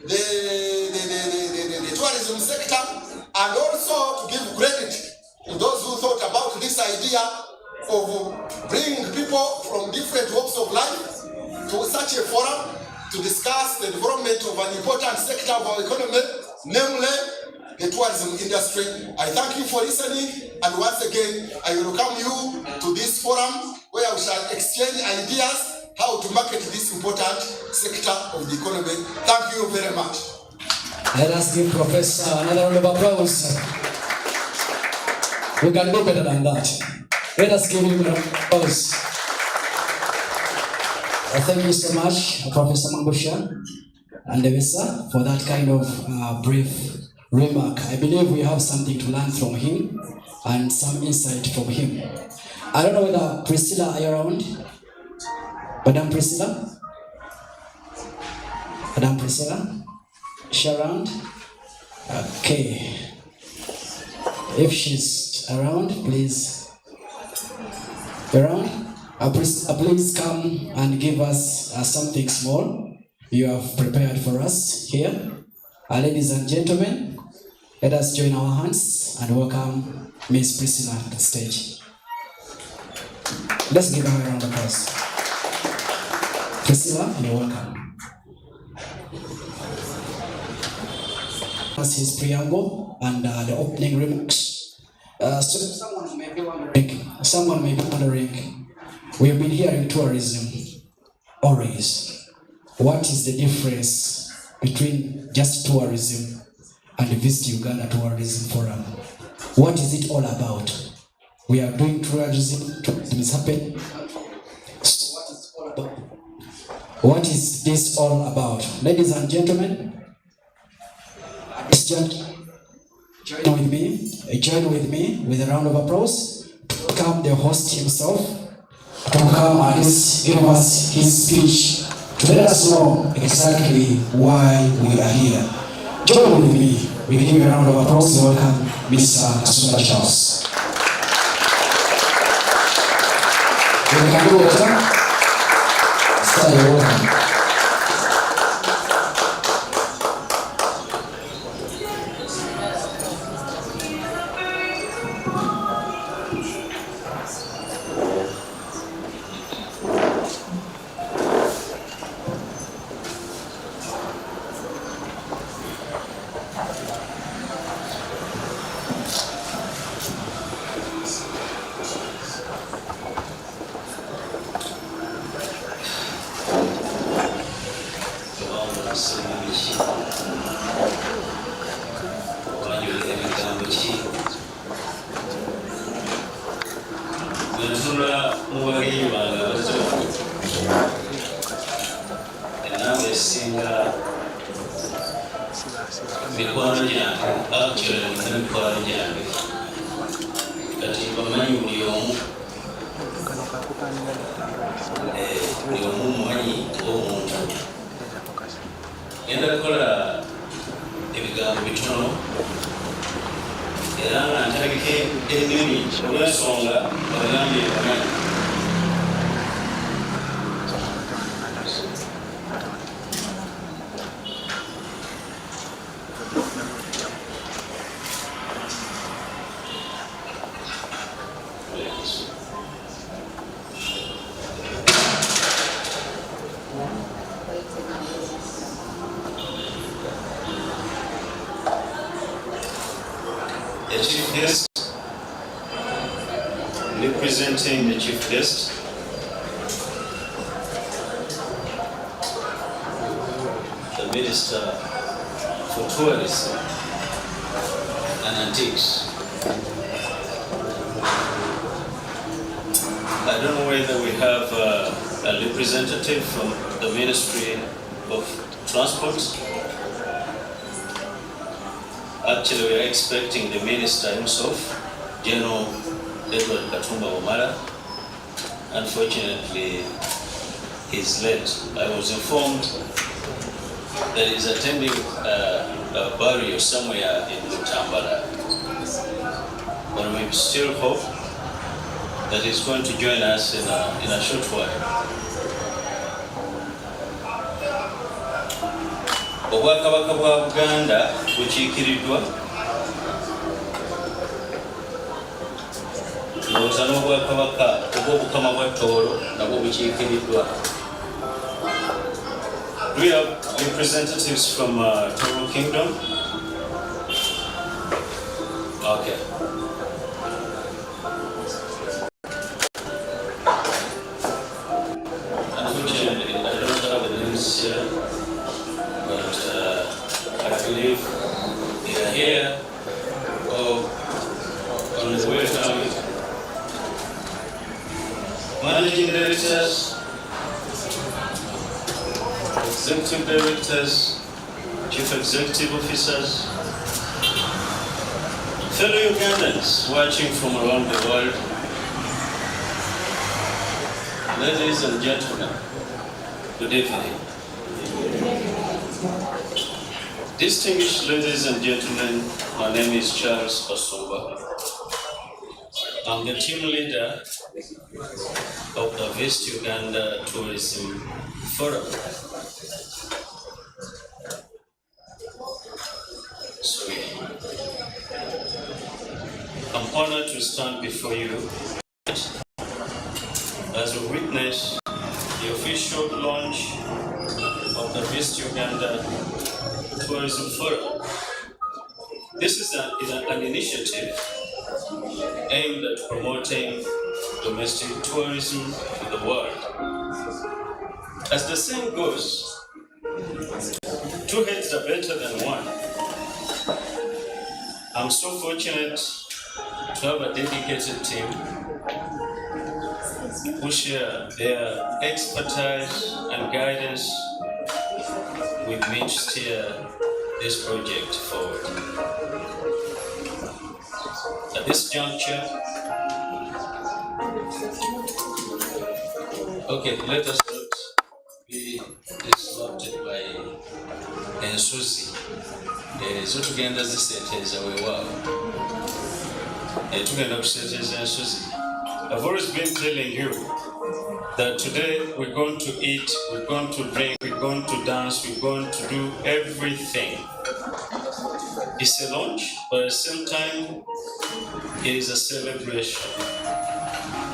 the tourism sector, and also to give credit to those who thought about this idea of bringing people from different walks of life to such a forum to discuss the development of an important sector of our economy, namely the tourism industry. I thank you for listening, and once again, I welcome you to this forum where we shall exchange ideas how to market this important sector of the economy. Thank you very much. Let us give Professor another round of applause. We can do better than that. Let us give him an applause. Thank you so much, Professor Mangusha and Devesa, for that kind of brief remark. I believe we have something to learn from him and some insight from him. I don't know whether Priscilla are you around? Madam Priscilla? Madam Priscilla? Is she around? Okay. If she's around, please. Around? Please come and give us something small you have prepared for us here. Ladies and gentlemen, let us join our hands and welcome Miss Priscilla to the stage. Let's give her a round of applause. Priscilla, you're welcome. That's his preamble and the opening remarks. So someone may be wondering, we've been hearing tourism always. What is the difference between just tourism and the Visit Uganda Tourism Forum? What is it all about? We are doing tourism is happening. So what is it all about? What is this all about? Ladies and gentlemen, join with me with a round of applause to come the host himself to come and give us his speech to let us know exactly why we are here. Join with me. We give a round of applause to welcome Mr. Kasumba Charles. We can do better. Stay welcome. The chief guest, representing the chief guest, the Minister for Tourism and Antiques. I don't know whether we have a representative from the Ministry of Transport. Actually, we are expecting the Minister himself, General Edward Katumba Wamala. Unfortunately, he's late. I was informed that he's attending a burial somewhere in Lutambala. But we still hope that he's going to join us in a short while. obwakabaka bwa Buganda bukiikiriddwa ndowooza n'obwakabaka obw'obukama bwa Tooro nabwo bukiikiriddwa. We have representatives from Tooro Kingdom. Okay. Unfortunately, I don't have the names here, but I believe they are here or on the way down. Managing directors, executive directors, chief executive officers, fellow Ugandans watching from around the world, ladies and gentlemen, good evening. Distinguished ladies and gentlemen, my name is Charles Osumba. I'm the team leader of the West Uganda Tourism Forum. I'm honored to stand before you as we witness the official launch of the West Uganda Tourism Forum. This is an initiative aimed at promoting domestic tourism to the world. As the saying goes, two heads are better than one. I'm so fortunate to have a dedicated team who share their expertise and guidance with me to steer this project forward. At this juncture, okay, let us not be disrupted by ensusi. Zo tugenda ziseeteeza weewaawo. Tugenda kuseeteeza ensusi. I've always been telling you that today we're going to eat, we're going to drink, we're going to dance, we're going to do everything. It's a launch, but at the same time, it is a celebration.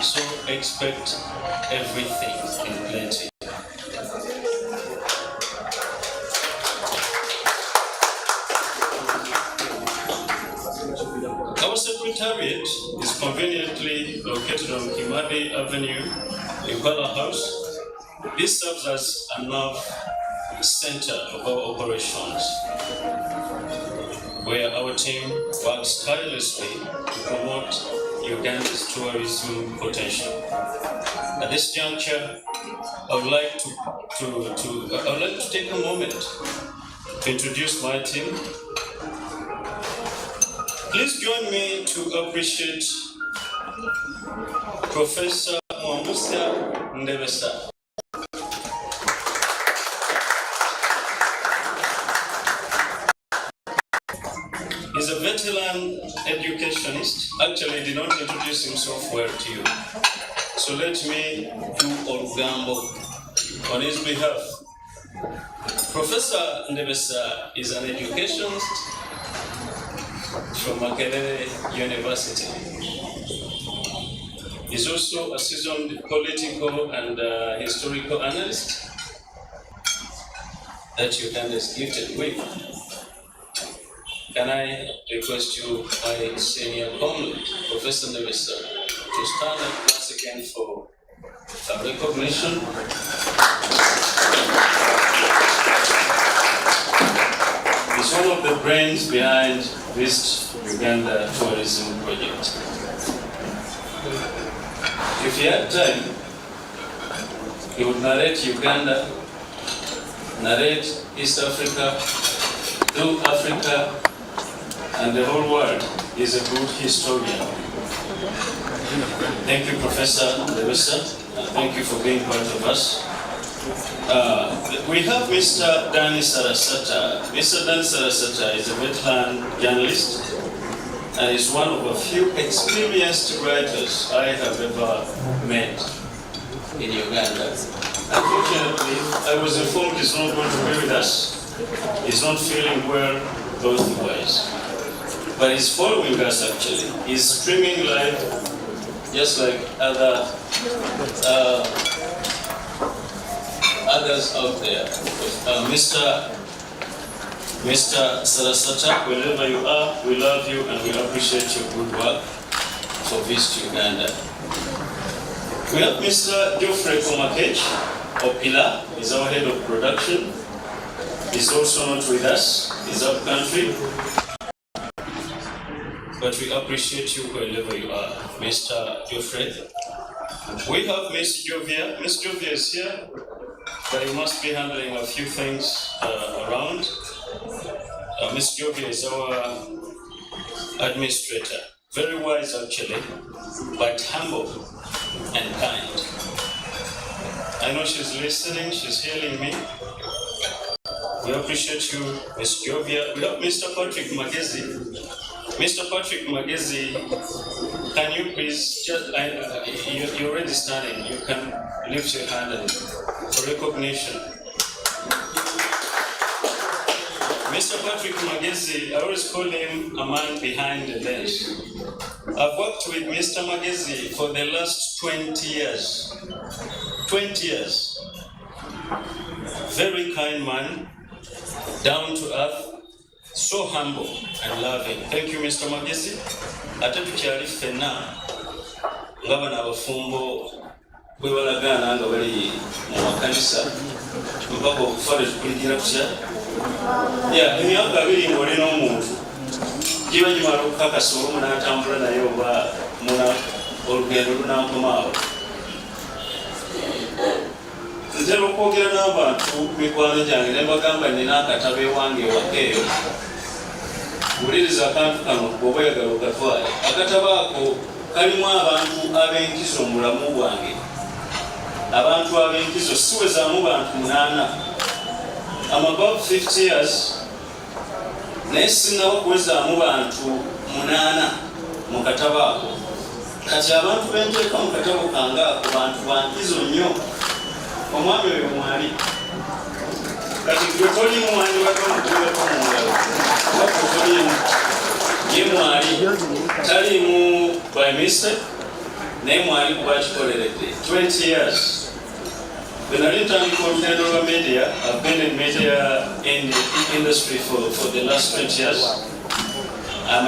So expect everything in plenty. Our secretariat is conveniently located on Kimadi Avenue, Impala House. This serves as a nerve center of our operations, where our team works tirelessly to promote Uganda's tourism potential. At this juncture, I would like to take a moment to introduce my team. Please join me to appreciate Professor Mwamusa Ndebesa. He's a veteran educationist. Actually, he did not introduce himself well to you. So let me do Orugambo on his behalf. Professor Ndebesa is an educationist from Makerere University. He's also a seasoned political and historical analyst that Uganda is gifted with. Can I request you, my senior comrade, Professor Ndebesa, to stand up once again for a recognition? He's one of the brains behind this Uganda tourism project. If he had time, he would narrate Uganda, narrate East Africa, through Africa, and the whole world. He's a good historian. Thank you, Professor Ndebesa, and thank you for being part of us. We have Mr. Danny Sarasata. Mr. Danny Sarasata is a veteran journalist and is one of a few experienced writers I have ever met in Uganda. Unfortunately, I was informed he's not going to be with us, He's not feeling well health-wise, but he's following us actually. He's streaming live, just like others out there. Mr. Sarasata, wherever you are, we love you and we appreciate your good work for Visit Uganda. We have Mr. Geoffrey Komakech, Opila, is our head of production. He's also not with us, he's up country. But we appreciate you wherever you are, Mr. Geoffrey. We have Miss Jovia. Miss Jovia is here, but he must be handling a few things around. Miss Jovia is our administrator. Very wise actually, but humble and kind. I know she's listening, she's hearing me. We appreciate you, Miss Jovia. We have Mr. Patrick Magezi. Mr. Patrick Magezi, can you please just, you're already standing, you can lift your hand and, for recognition. Mr. Patrick Magezi, I always call him a man behind the bench. I've worked with Mr. Magezi for the last 20 years. 20 years. Very kind man, down to earth, so humble and loving. Thank you, Mr. Magezi. Ate tukyali ffenna nga bano abafumbo bwe balagaana nga bali mu makanisa mpaka okufa tetukuligira kutya. Emyaka 2 ng'olina omuntu giba gimala okukakasa olumu n'atambula naye oba olugendo lunankomaawo. Ntera okwogera n'abantu mikwano gyange ne mbagamba nina akatabo ewange ewaka eyo. Wuliriza akantu kano bw'oba oyagala okatwale. Akatabo ako kalimu abantu ab'enkizo mu bulamu bwange. Abantu ab'enkizo siwezaamu bantu 8. I'm about 50 years. Naye sinnawo kuwezaamu bantu 8 mu katabo ako. Kati abantu benteeka mu katabo kange ako bantu bankizo nnyo. Omwami oyo mwali. Kati gwe toli mwali watomutuweko mu ngalo. Wako tolimu. Ye mwali. Talimu by mistake. Naye mwali kuba kikoleredde. 20 years. When I returned from the media, I've been in media in the industry for the last 20 years. I've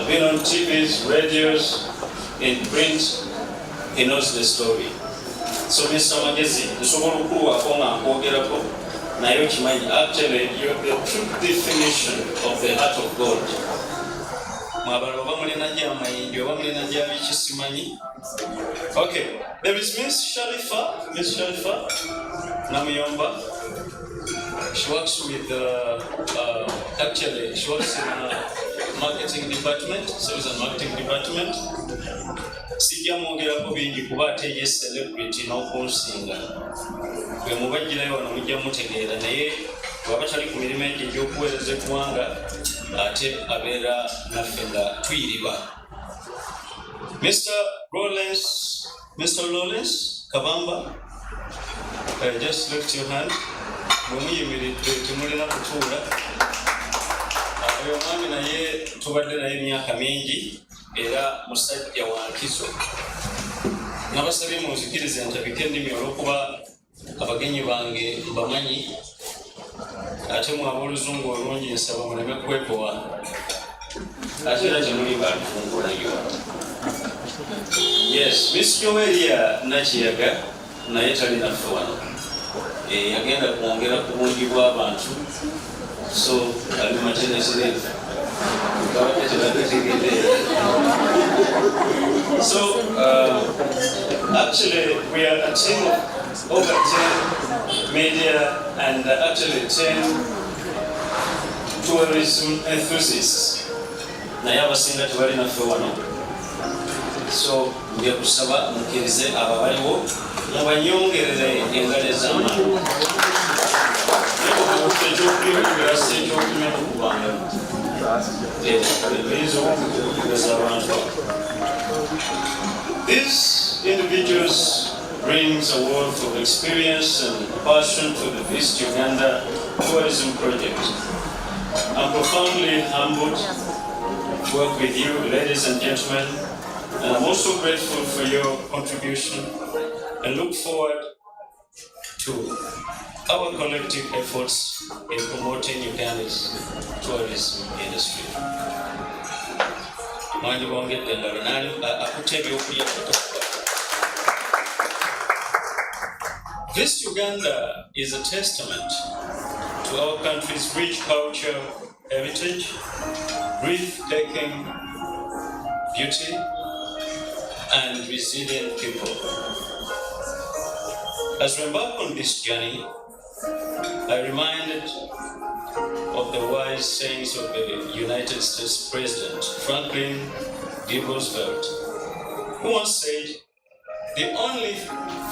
been on TVs, radios, in print. He knows the story. So Mr. Magezi, actually you're the true definition of the heart of God. Okay, there is Miss Sharifa Namiyomba. She works with actually she works in marketing department, sales and marketing department. Sijja mwongerako bingi kuba ate ye celebrity n'okunsinga. Bwe mubajjirayo wano mujja mutegeera naye bw'aba tali ku mirimu egyo egy'okuweereza eggwanga ate abeera naffe nga tuyiriba. Mr. Lawrence Kabamba, just lift your hand. Bwe muyimiridde temulina kutuula. Oyo omwami naye tubadde naye emyaka mingi. Era musajja wa nkizo. Nabasabye munzikirize ntabike ennimi olw'okuba abagenyi bange mbamanyi ate mwaba oluzungu olungi nsaba muleme kwekowa ate era temuli balufungulayo. Yes, Miss Joelia Nakiyaga naye talinaffe wano. Yagenda kwongera ku bungi bw'abantu, so ali maternity leave. So actually we are a team of over 10 media and actually 10 tourism enthusiasts. Naye abasinga tebali naffe wano. So nja kusaba mukkirize abo abaliwo mubanyongerere engalo ez'amaanyi. These individuals brings a wealth of experience and passion to the Visit Uganda tourism project. I'm profoundly humbled to work with you, ladies and gentlemen, and I'm also grateful for your contribution and look forward to our collective efforts in promoting Uganda's tourism industry. This Uganda is a testament to our country's rich culture, heritage, breathtaking beauty, and resilient people. As we embark on this journey, I reminded of the wise sayings of the United States President Franklin D. Roosevelt, who once said, "The only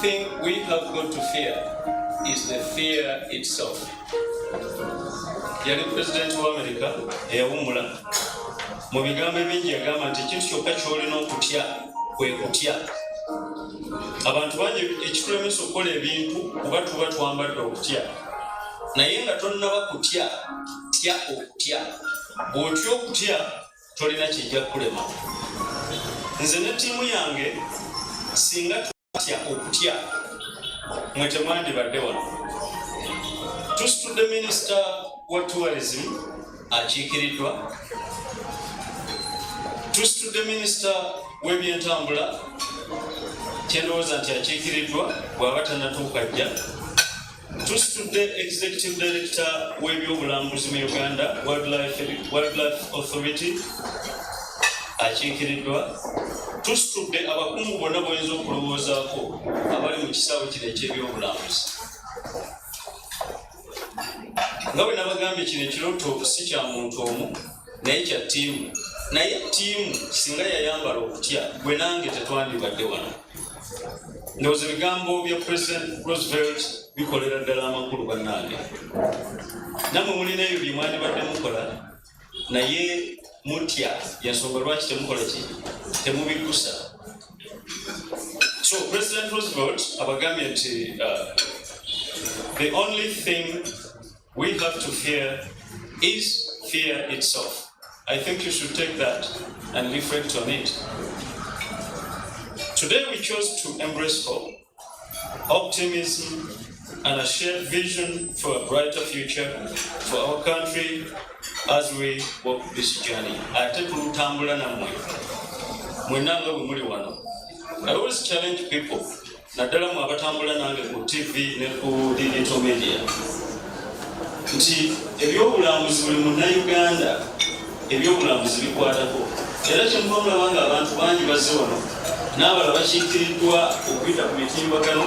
thing we have got to fear is the fear itself." Yali President wa America eyawummula mu bigambo bingi yagamba nti ekintu kyokka ky'olina okutya kwe kutya. Abantu bangi ekitulemesa okukola ebintu kuba tuba twambadde okutya, naye nga tonnaba kutya, tya okutya. Bw'otya okutya tolina kijja kulema. Nze ne ttiimu yange singa tutya okutya mwe temwandibadde wano. Tusitudde minisita wa tourism akiikiriddwa, tusitudde minisita w'ebyentambula kyendowooza nti akiikiriddwa bw'aba tannatuuka ajja, tusitudde executive director w'ebyobulambuzi mu Uganda Wildlife Authority akiikiriddwa, tusitudde abakungu bonna bw'oyinza okulowoozaako abali mu kisaawe kino eky'ebyobulambuzi. Nga bwe nabagambye kino ekirooto si kya muntu omu naye kya ttiimu, naye ttiimu singa yayambala okutya gwe nange tetwandibadde wano. Ndowooza ebigambo bya President Roosevelt bikolera ddala amakulu bannange. Nammwe mulina ebyo bye mwandibadde mukola naye mutya, yansonga lwaki temukola ki, temubigusa. So President Roosevelt abagambye nti the only thing we have to fear is fear itself. I think you should take that and reflect on it. Today we chose to embrace hope, optimism, and a shared vision for a brighter future for our country as we walk this journey. Ate tulutambula namwe. Mwenanga bwe muli wano. I always challenge people, naddala mwe abatambula nange ku TV ne ku digital media, nti ebyobulambuzi buli munnayuganda ebyobulambuzi bikwatako. Era kyemuva mulabanga abantu bangi bazze wano n'abalala bakiikiriddwa okuyita ku mitimbagano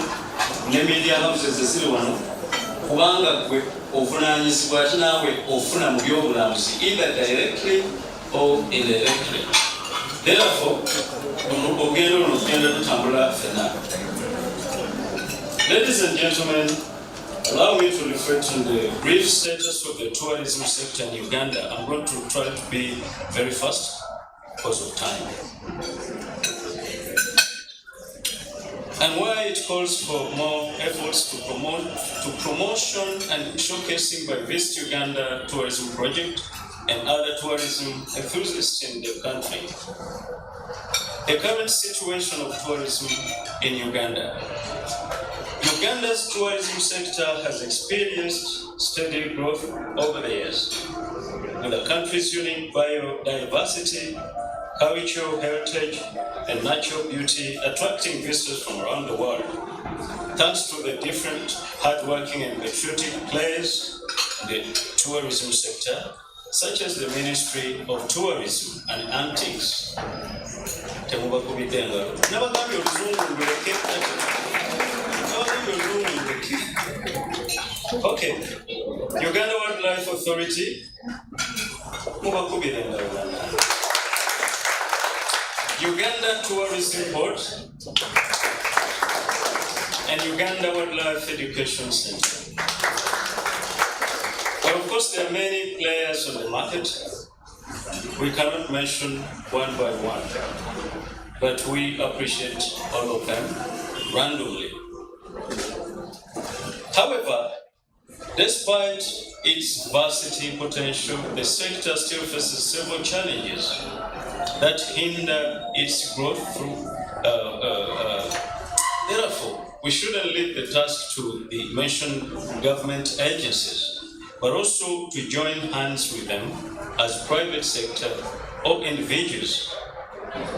ne media houses eziri wano, kubanga gwe ovunaanyizibwa ati naawe ofuna mu byobulambuzi either directly or indirectly. Therefore, ogenda olwo tugenda tutambula ffenna. Ladies and gentlemen, allow me to reflect on the brief status of the tourism sector in Uganda. I'm going to try to be very fast because of time. And why it calls for more efforts to promotion and showcasing by Visit Uganda Tourism Project and other tourism enthusiasts in the country. The current situation of tourism in Uganda. Uganda's tourism sector has experienced steady growth over the years, with the country's unique biodiversity, cultural heritage, and natural beauty attracting visitors from around the world. Thanks to the different hardworking and patriotic players in the tourism sector, such as the Ministry of Tourism and Antiques. Okay, Uganda Wildlife Authority, Uganda Tourism Board, and Uganda Wildlife Education Center. But of course, there are many players on the market. We cannot mention one by one, but we appreciate all of them randomly. However, despite its vast potential, the sector still faces several challenges that hinder its growth through. Therefore, we shouldn't leave the task to the mentioned government agencies, but also to join hands with them as private sector or individuals,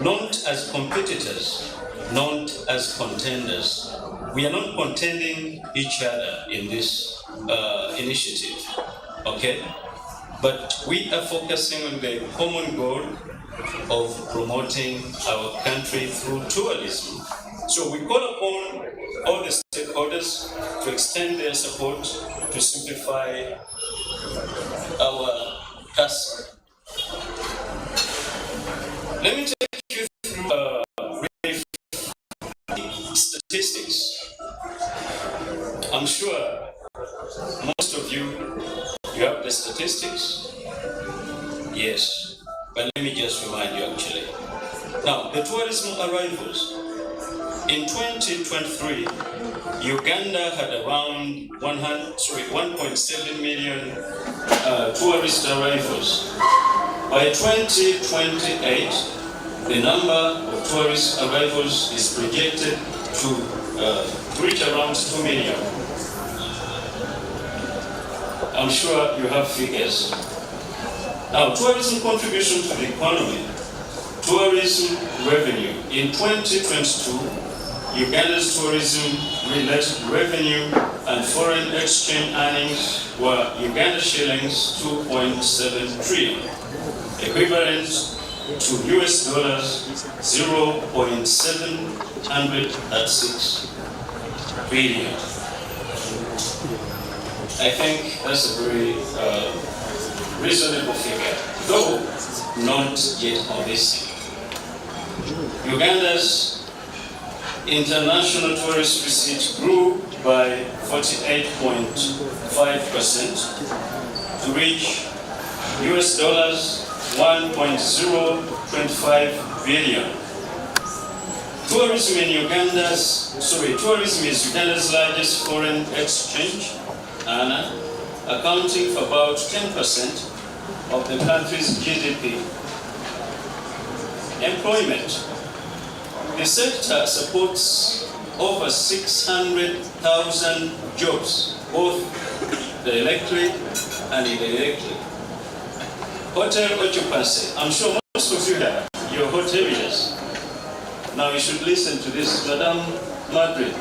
not as competitors, not as contenders. We are not contending each other in this initiative, okay? But we are focusing on the common goal of promoting our country through tourism. So we call upon all the stakeholders to extend their support to simplify our task. Let me take you through brief statistics. I'm sure most of you have the statistics. Yes, but let me just remind you actually. Now, the tourism arrivals. In 2023, Uganda had around 1.7 million tourist arrivals. By 2028, the number of tourist arrivals is projected to reach around 2 million. I'm sure you have figures. Now, tourism contribution to the economy. Tourism revenue. In 2022, Uganda's tourism-related revenue and foreign exchange earnings were Uganda shillings 2.7 trillion, equivalent to US dollars 0.706 billion. I think that's a very reasonable figure, though not yet convincing. Uganda's international tourist receipts grew by 48.5% to reach US dollars 1.025 billion. Tourism is Uganda's largest foreign exchange earner, accounting for about 10% of the country's GDP. Employment. The sector supports over 600,000 jobs, both directly and indirectly. Hotel occupancy. I'm sure most of you are hoteliers. Now you should listen to this. Madame Madrid,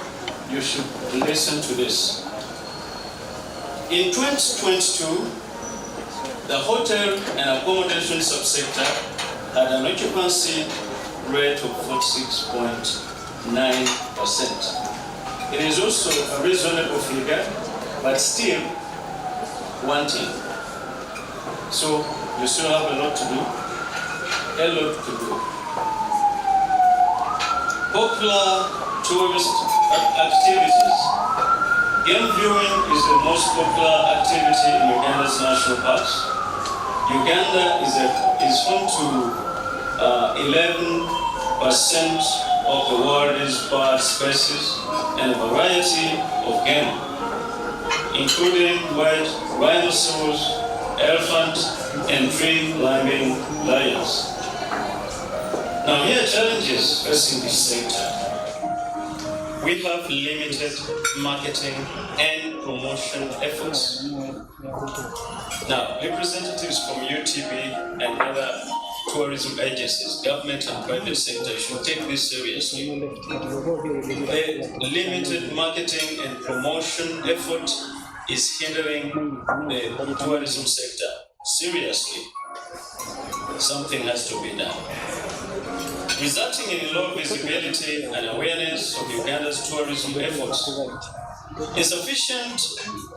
you should listen to this. In 2022, the hotel and accommodation subsector had an occupancy rate of 46.9%. It is also a reasonable figure, but still wanting. So you still have a lot to do. Popular tourist activities. Game viewing is the most popular activity in Uganda's national parks. Uganda is home to 11% of the world's bird species and a variety of game, including white rhinoceros, elephant, and tree-climbing lions. Now, here are challenges facing this sector. We have limited marketing and promotion efforts. Now, representatives from UTB and other tourism agencies, government and private sector should take this seriously. The limited marketing and promotion effort is hindering the tourism sector seriously. Something has to be done, resulting in low visibility and awareness of Uganda's tourism efforts. Insufficient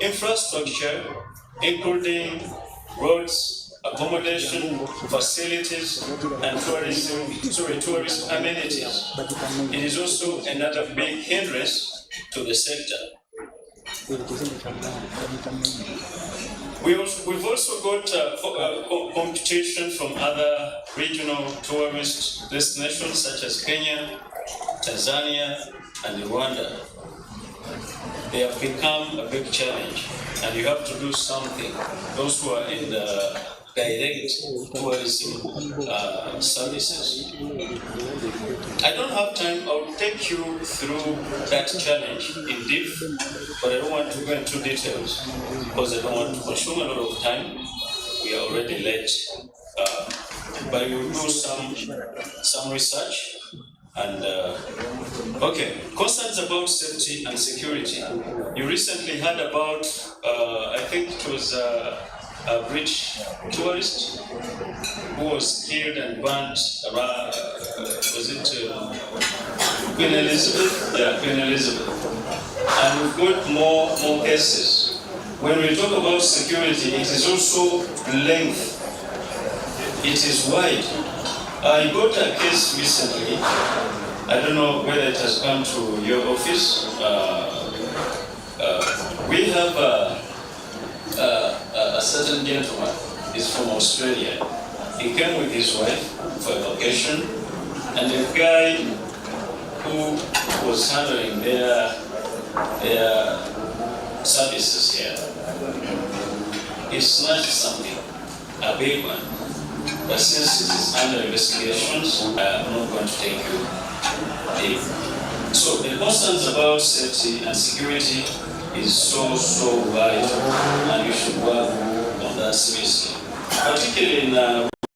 infrastructure, including roads, accommodation, facilities, and tourist amenities. It is also another big hindrance to the sector. We've also got competition from other regional tourist destinations such as Kenya, Tanzania, and Rwanda. they have become a big challenge, and you have to do something. Those who are in the direct tourism services. I don't have time. I'll take you through that challenge in depth, but I don't want to go into details because I don't want to consume a lot of time. We are already late, but you do some research. And okay, concerns about safety and security. You recently heard about, I think it was a British tourist who was killed and burnt around, was it Queen Elizabeth? Yeah, Queen Elizabeth. And we've got more cases. When we talk about security, it is also length. It is wide. I got a case recently. I don't know whether it has come to your office. We have a certain gentleman. He's from Australia. He came with his wife for a vacation, and the guy who was handling their services here, he snatched something, a big one. But since it is under investigations, I'm not going to take you deep. So the concerns about safety and security is so vital, and you should work on that seriously. Particularly in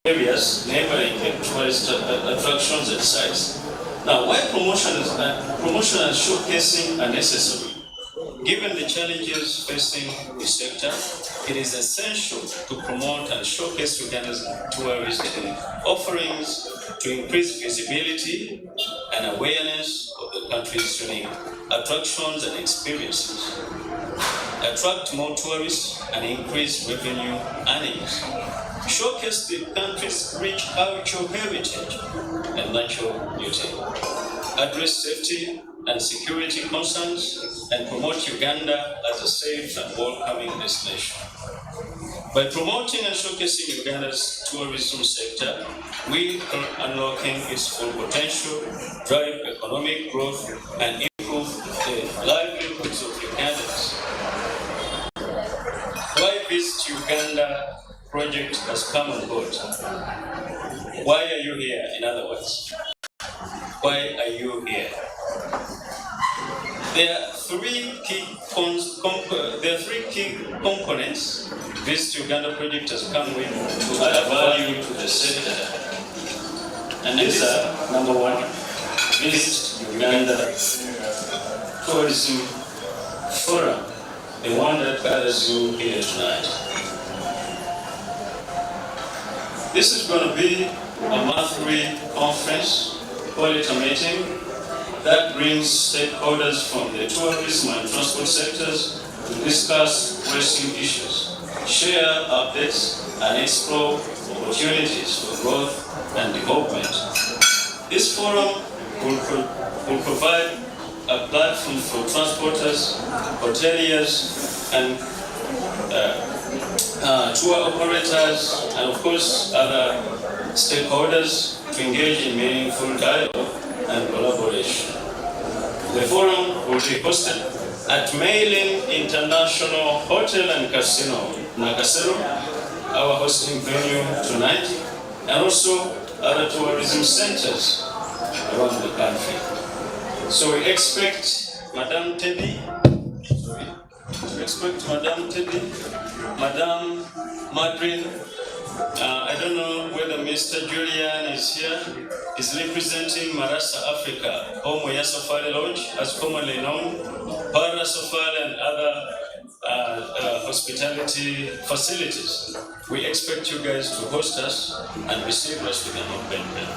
areas neighboring tourist attractions and sites. Now, why promotion and showcasing are necessary? Given the challenges facing the sector, it is essential to promote and showcase Uganda's tourist offerings to increase visibility and awareness of the country's unique attractions and experiences, attract more tourists and increase revenue earnings, showcase the country's rich cultural heritage and natural beauty, address safety and security concerns, and promote Uganda as a safe and welcoming destination. By promoting and showcasing Uganda's tourism sector, we are unlocking its full potential, drive economic growth, and improve the livelihoods of Ugandans. Why Visit Uganda project has come on board? Why are you here, in other words? Why are you here? There are three key components Visit Uganda project has come with to add value to the sector. And these are, number one, Visit Uganda Tourism Forum, the one that gathers you here tonight. This is going to be a monthly conference, call it a meeting, that brings stakeholders from the tourism and transport sectors to discuss pressing issues, share updates, and explore opportunities for growth and development. This forum will provide a platform for transporters, hoteliers, and tour operators, and of course other stakeholders to engage in meaningful dialogue and collaboration. The forum will be hosted at MEILIN International Hotel and Casino, Nakasero, our hosting venue tonight, and also other tourism centers around the country. So we expect Madame Teddy, Madame Madrin, I don't know whether Mr. Julian is here. He's representing Marasa Africa, Homoya Safari Lodge, as commonly known, Para Safari and other hospitality facilities. We expect you guys to host us and receive us with an open hand.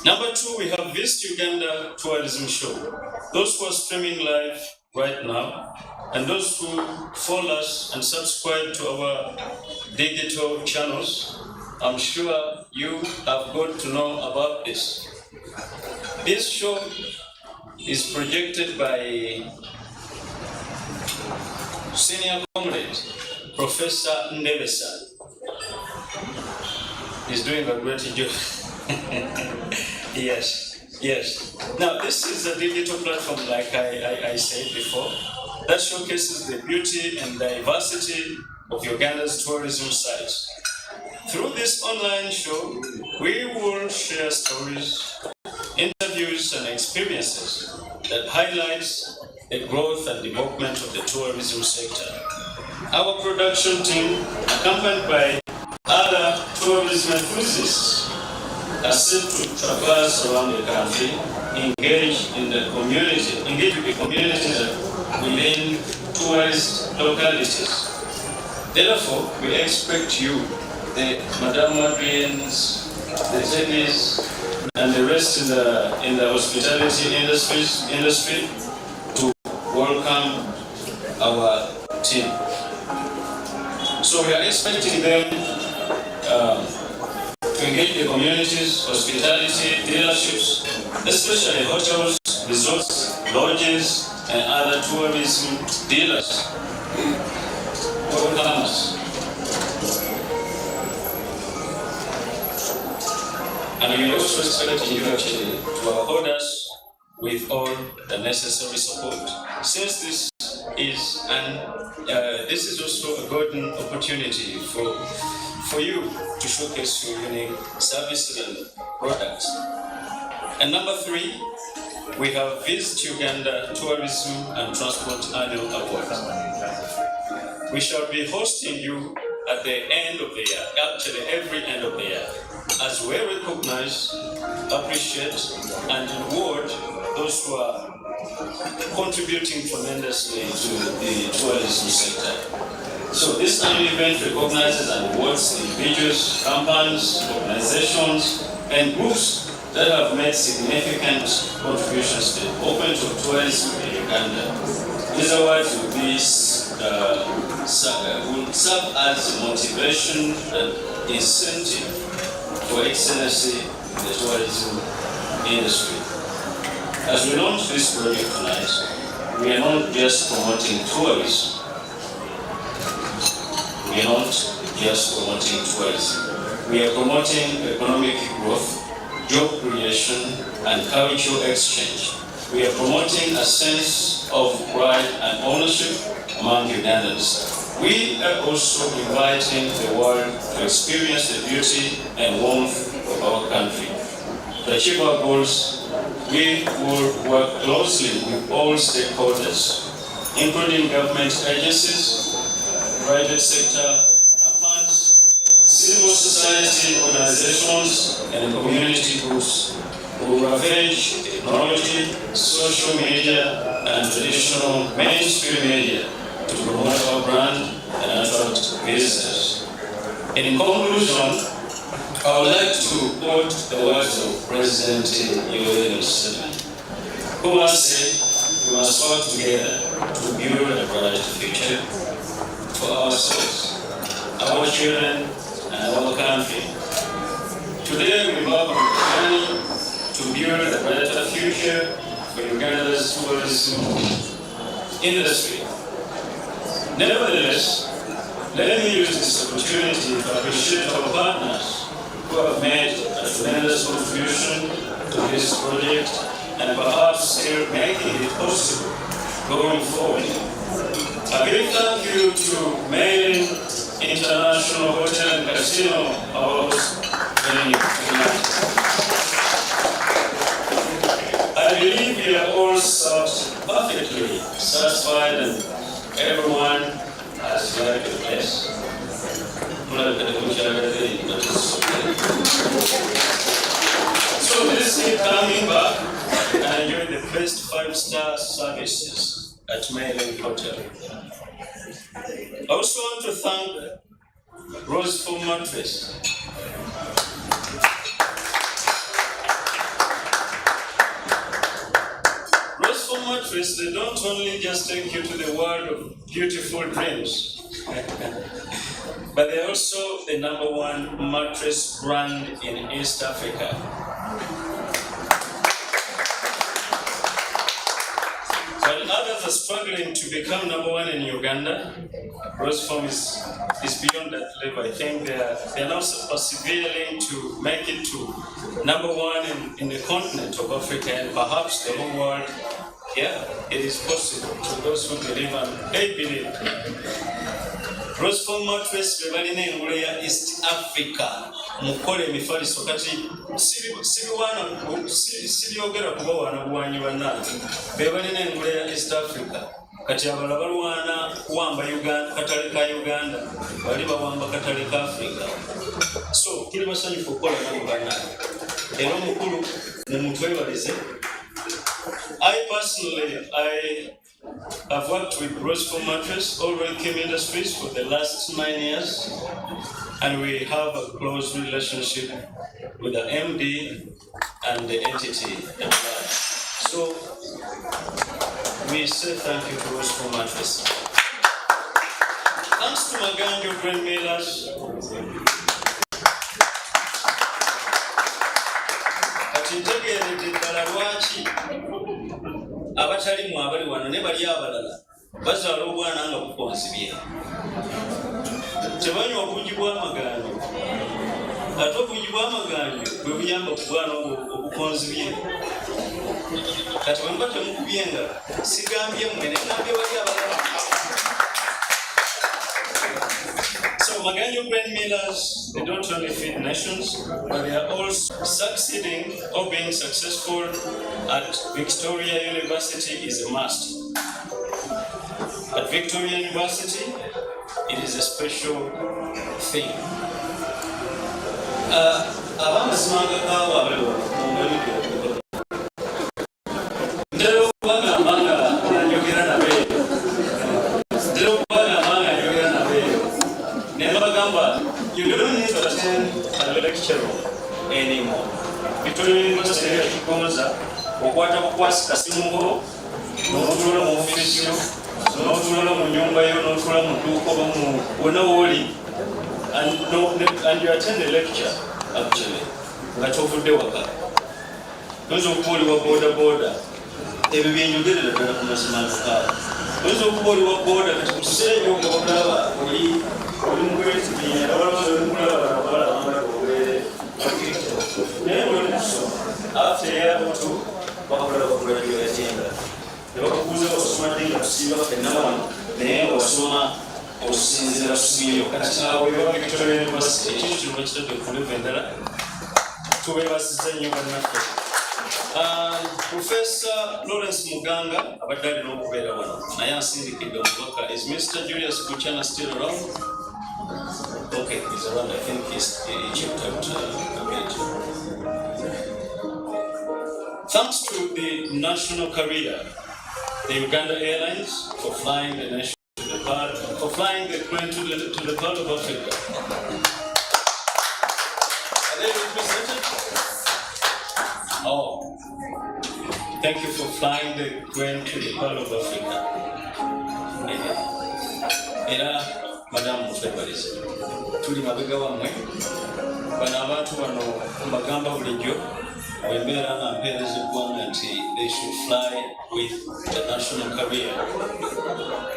Number two, we have Visit Uganda Tourism Show. Those who are streaming live right now, and those who follow us and subscribe to our digital channels, I'm sure you have got to know about this. This show is projected by senior comrade, Professor Ndebesa. He's doing a great job. Yes. Yes. Now, this is a digital platform, like I said before, that showcases the beauty and diversity of Uganda's tourism sites. Through this online show, we will share stories, interviews, and experiences that highlights the growth and development of the tourism sector. Our production team, accompanied by other tourism enthusiasts, are set to traverse around the country, engage with the communities within tourist localities. Therefore, we expect you, the Madame Adrians, the Jennies, and the rest in the hospitality industry to welcome our team. So we are expecting them to engage the communities, hospitality, dealerships, especially hotels, resorts, lodges, and other tourism dealers. Welcome us. And we also expect you actually to afford us with all the necessary support. Since this is also a golden opportunity for you to showcase your unique services and products. And number 3, we have Visit Uganda Tourism and Transport Annual Award. We shall be hosting you at the end of the year, actually every end of the year, as we recognize, appreciate, and reward those who are contributing tremendously to the tourism sector. So this annual event recognizes and rewards individuals, companies, organizations, and groups that have made significant contributions to the development of tourism in Uganda. These awards will serve as a motivation and incentive for excellency in the tourism industry. As we launch this project tonight, we are not just promoting tourism. We are not just promoting tourism. We are promoting economic growth, job creation, and cultural exchange. We are promoting a sense of pride and ownership among Ugandans. We are also inviting the world to experience the beauty and warmth of our country. To achieve our goals, we will work closely with all stakeholders, including government agencies, private sector, companies, civil society organizations, and community groups who leverage technology, social media, and traditional mainstream media to promote our brand and attract visitors. In conclusion, I would like to quote the words of President Yoweri Museveni, who once said, "We must work together to build a bright future for ourselves, our children, and our country." Today we embark on a journey to build a better future for Uganda's tourism industry. Nevertheless, let me use this opportunity to appreciate our partners who have made a tremendous contribution to this project and perhaps still making it possible going forward. A big thank you to MEILIN International Hotel and Casino, our venue tonight. I believe we are all served perfectly, satisfied, and everyone has liked the place. So let's keep coming back and enjoy the best 5-star services at MEILIN Hotel. I also want to thank Rose for Mattress. Rose for Mattress, they don't only just take you to the world of beautiful dreams, but they're also the #1 mattress brand in East Africa. While others are struggling to become #1 in Uganda, Rose Foam is is beyond that level. I think they are now persevering to make it to number one in the continent of Africa and perhaps the whole world. Yeah, it is possible to those who believe and they believe. Roseful Mattress bebalina engule ya East Africa mukole emifaliso kati sibyogera kuba wana buwanyi bannange bebalina engule ya East Africa kati abalala balwana kuwamba katale ka Uganda bali bawamba katale ka Africa so tuli basanyufu okukola nabo bannange era omukulu mumutwebalize. I personally, I've worked with Roseful Mattress, Already Kim Industries for the last 9 years, and we have a close relationship with the MD and the entity. So we say thank you to Roseful Mattress. Thanks to Maganjo Grain Millers. Abatali mu abali wano ne bali abalala bazaala obwana nga bukonzibye tebanywa obungi bw'amaganjo ate obungi bw'amaganjo bwe buyamba ku bwana obukonzibye kati bwe muba temukubye engalo sigambye mmwe ne ngambye bali abalala. So Maganjo Grain Millers, they don't only feed nations, but they are also succeeding or being successful at Victoria University is a must. At Victoria University, it is a special thing. You don't need to attend a lecture anymore. Victoria University yakigonza okwata bukwasi kasimugo n'otuula mu office yo n'otuula mu nyumba yo n'otuula mu dduuka oba mu wonna wooli and you attend a lecture actually nga kyovudde waka oyinza okuba oli wa boda ebyo byenjogerera ddala ku mazima agakaawa oyinza okuba oli wa boda kati ku kiseera ekyo nga okulaba oli mugwezibinya abalala abala bambala obwere naye olw'okusoma after year or two bakola bakulabyolajenga ne bakakuuza osoma dde nga tusiiba ffenna wano naye osoma okusinziira kusibiyo kati awo eba Victoria University ekyo kino bakitadde ku level endala tubeebazizza nnyo bannaffe. Professor Lawrence Muganga abadde alina okubeera wano naye asindikidde omubaka. Is Mr. Julius Buchana still around? Okay, he's around. I think he's checked out a bit. Thanks to the national carrier, the Uganda Airlines, for flying the nation to the part, for flying the plane to the part of Africa. Are they represented? Oh, thank you for flying the plane to the part of Africa. Madam Mufebalize, tuli mabega wammwe bano abantu bano mbagamba bulijjo bwembeera nga mpeereza eggwanga nti they should fly with the national carrier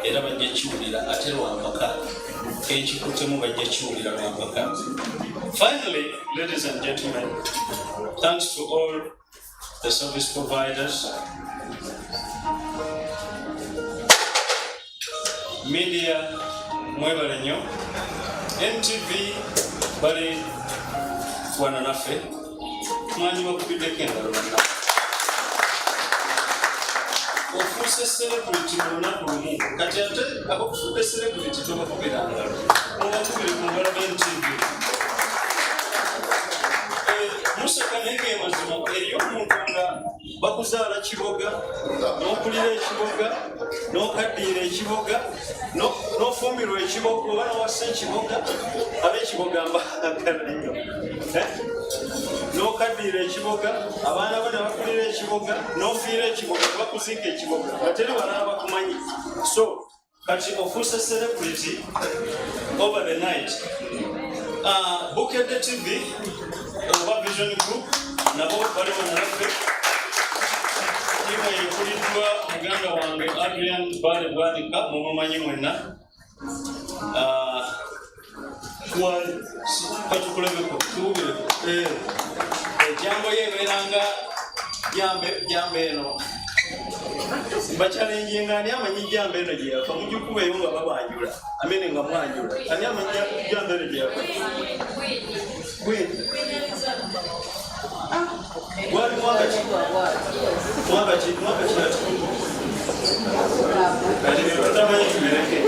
era bajja kiwulira ate lwampaka ekikutemu bajja kiwulira lwampaka. Finally, ladies and gentlemen, thanks to all the service providers, media, mwebale nnyo. NTV bali wana naffe mwanyi bakubiddeko engalo bannaffe. Ofuuse celebrity mu lunaku lumu kati ate abakufudde celebrity tobakubira ngalo mubakubire ku ngalo b'NTV. Museka naye ge mazima eriyo omuntu nga bakuzaala kiboga n'okulira ekiboga n'okaddiira ekiboga n'ofumbirwa ekiboga oba n'owassa ekiboga ab'ekiboga mbagala nnyo n'okaddiira ekiboga abaana bo ne bakulira ekiboga n'ofiira ekiboga ne bakuziika ekiboga nga teri balala bakumanyi. So kati ofuuse celebrity over the night. Bukedde TV oba Vision Group nabo bali wanaffe tiimu ekuliddwa muganda wange Adrian Bale Bwanika mumumanyi mwenna. twali katukulebeko tuwubireko ejambo yebeeranga jambe eno bakyalenjenga ani amanyi jambo eno gyeyafa mujikubeeyo nga babanjula amene nga mwanjula ani amanyi jambo eno gyeyafa gwali mwakati kati tutamanyi tubireke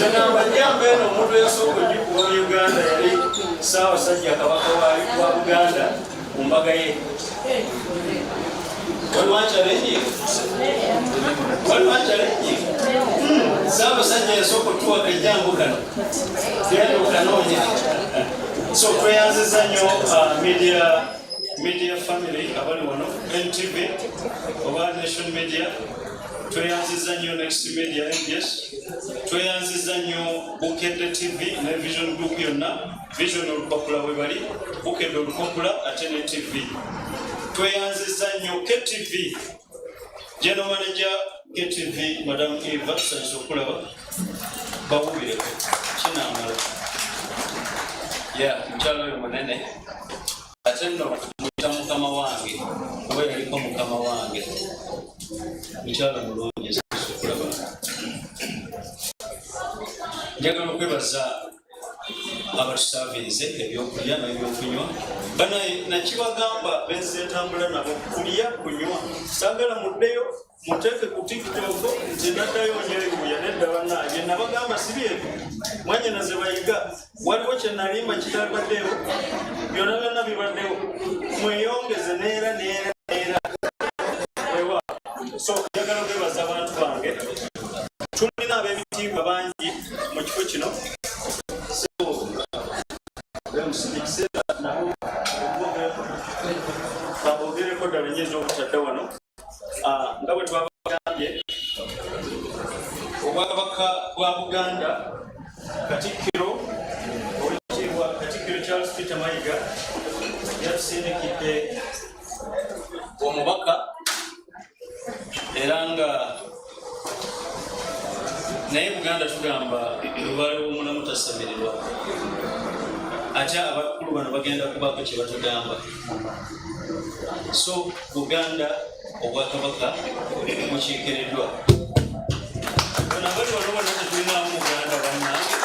nagamba jambo eno omuntu eyasooka ogikuba mu Uganda yali Ssaabasajja Kabaka wa Buganda ku mbaga ye waliwancalenye Ssaabasajja yasooka otuwaka ejambo kano genda okanoonye so tweyanziza nnyo media family abali wano NTV oba Nation Media tweyanziza nnyo Next Media NBS tweyanziza nnyo Bukedde TV ne Vision Group yonna Vision olupapula bwe bali Bukedde olupapula ate ne TV tweyanziza nnyo KTV General Manager KTV Madam Eva Sanso Kulaba bawubireko kinamala mukyalo oyo munene ate nno muyita mukama wange oba yaliko mukama wange mukyalo mulungi Sanso Kulaba njagala okwebaza abatusaavinze ebyokulya n'ebyokunywa banaye nakibagamba benze ntambula nabo kulya kunywa sagala muddeyo muteeke ku TikTok nti naddayo nyereguya nedda bannange nabagamba sibi ebyo mwanyina ze bayiga waliwo kye nalimba kitabaddeyo byonna byonna bibaddeyo mweyongeze neera ewa so njagala okwebaza abantu bange tulina ab'ebitiibwa bangi mu kifo kino babogereko ddala nyezo obutadde wano nga bwe twabagambye obwakabaka bwa Buganda Katikkiro Oweekitiibwa Katikkiro Charles Peter Mayiga yatusindikidde omubaka era nga naye Buganda tugamba lubaale w'omulamu tasamirirwa ate abakulu bano bagenda kubaako kye batugamba so Buganda obwakabaka bukiikiriddwa nabali wano bonna tetulinaamu Muganda bannange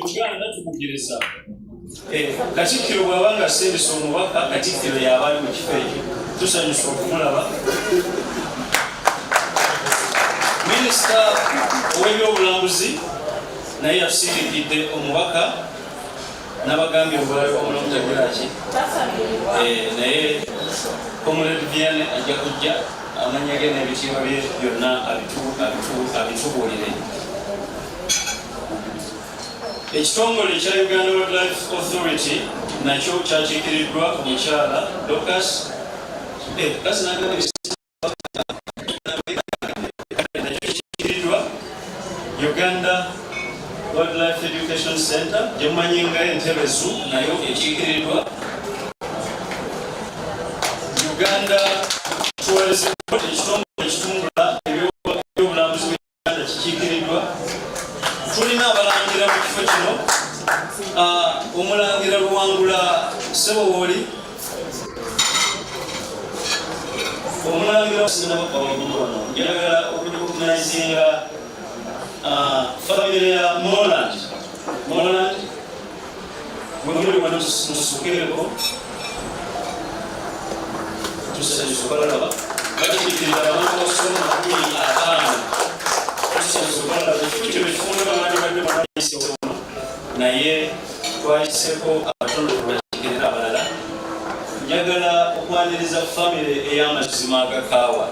Buganda tukugiriza Katikkiro bw'aba nga sendisa omubaka Katikkiro y'aba ali mu kifo ekyo tusanyusa okumulaba Minisita ow'ebyobulambuzi naye yasindikidde omubaka n'abagambye obulabe omulamu tagiraki naye Comrade Vianney ajja kujja amanya ge n'ebitiibwa bye byonna abitubuulire ekitongole ekya Uganda Wildlife Authority nakyo kyakiikiriddwa omukyala Dorcas Uganda Wildlife Education Center gyemumanyi nga Entebbe Zoo nayo ekiikiriddwa Uganda Tourism Board ekitongole ekitumbula ebyobulambuzi mu Uganda kikiikiriddwa tulina abalangira mu kifo kino omulangira Luwangula Sebowooli omulangira sinabakawangulu wano njagala okujugunayizinga family ya Moland bwemuli wano musukireko tusanyusubalaba bakiikirira abantu basoma 50 tusanyusubalaba ekyo ekifunda bamandibadde banayise wano naye twayiseko abatondo tubakiikirira abalala njagala okwaniriza family ey'amazima agakaawa